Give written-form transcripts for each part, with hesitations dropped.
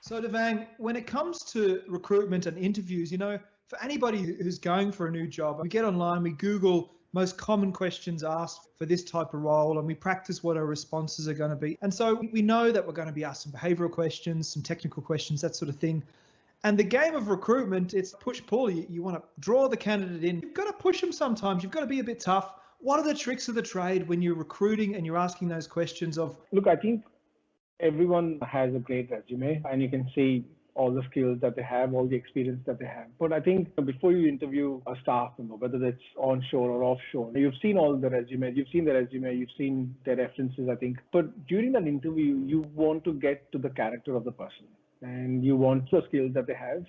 So Devang, when it comes to recruitment and interviews, for anybody who's going for a new job, we get online, we Google most common questions asked for this type of role, and we practice what our responses are going to be. And so we know that we're going to be asked some behavioral questions, some technical questions, that sort of thing. And the game of recruitment, it's push-pull. You want to draw the candidate in. You've got to push them sometimes. You've got to be a bit tough. What are the tricks of the trade when you're recruiting and you're asking those questions of... Look, I think everyone has a great resume and you can see all the skills that they have, all the experience that they have. But I think before you interview a staff member, whether it's onshore or offshore, you've seen all the resumes, you've seen their references, I think. But during that interview, you want to get to the character of the person and you want the skills that they have.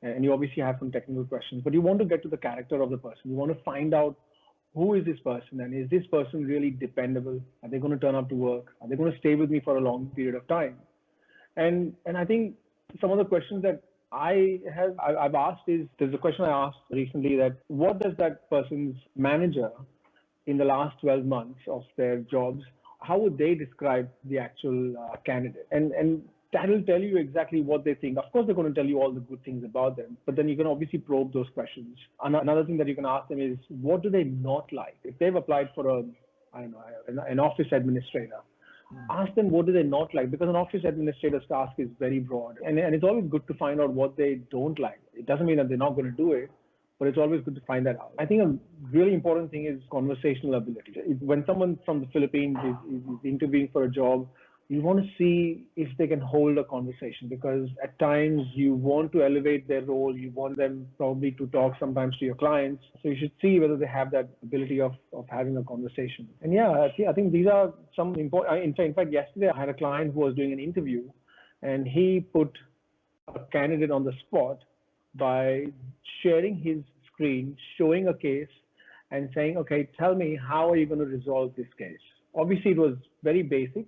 And you obviously have some technical questions, but you want to get to the character of the person. You want to find out who is this person and is this person really dependable? Are they going to turn up to work? Are they going to stay with me for a long period of time? And I think some of the questions that I've asked is, there's a question I asked recently that what does that person's manager in the last 12 months of their jobs, how would they describe the actual candidate? And that will tell you exactly what they think. Of course, they're going to tell you all the good things about them, but then you can obviously probe those questions. Another thing that you can ask them is, what do they not like? If they've applied for an office administrator, ask them what do they not like, because an office administrator's task is very broad, and it's always good to find out what they don't like. It doesn't mean that they're not going to do it, but it's always good to find that out. I think a really important thing is conversational ability. When someone from the Philippines is interviewing for a job, you want to see if they can hold a conversation, because at times you want to elevate their role. You want them probably to talk sometimes to your clients. So you should see whether they have that ability of having a conversation. And yeah, I think these are some important. In fact, yesterday I had a client who was doing an interview and he put a candidate on the spot by sharing his screen, showing a case and saying, okay, tell me, how are you going to resolve this case? Obviously, it was very basic.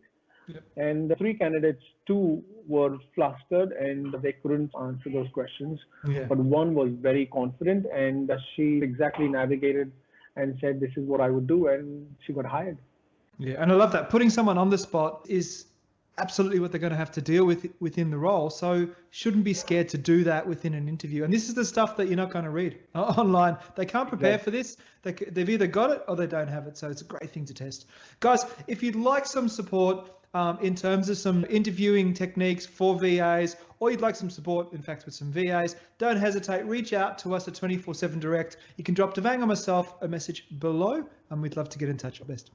And the three candidates, two were flustered and they couldn't answer those questions. But one was very confident and she exactly navigated and said, this is what I would do. And she got hired. Yeah, and I love that. Putting someone on the spot is absolutely what they're going to have to deal with within the role. So shouldn't be scared to do that within an interview. And this is the stuff that you're not going to read online. They can't prepare for this. They've either got it or they don't have it. So it's a great thing to test. Guys, if you'd like some support in terms of some interviewing techniques for VAs, or you'd like some support, in fact, with some VAs, don't hesitate. Reach out to us at 24/7 Direct. You can drop Devang or myself a message below, and we'd love to get in touch. Best.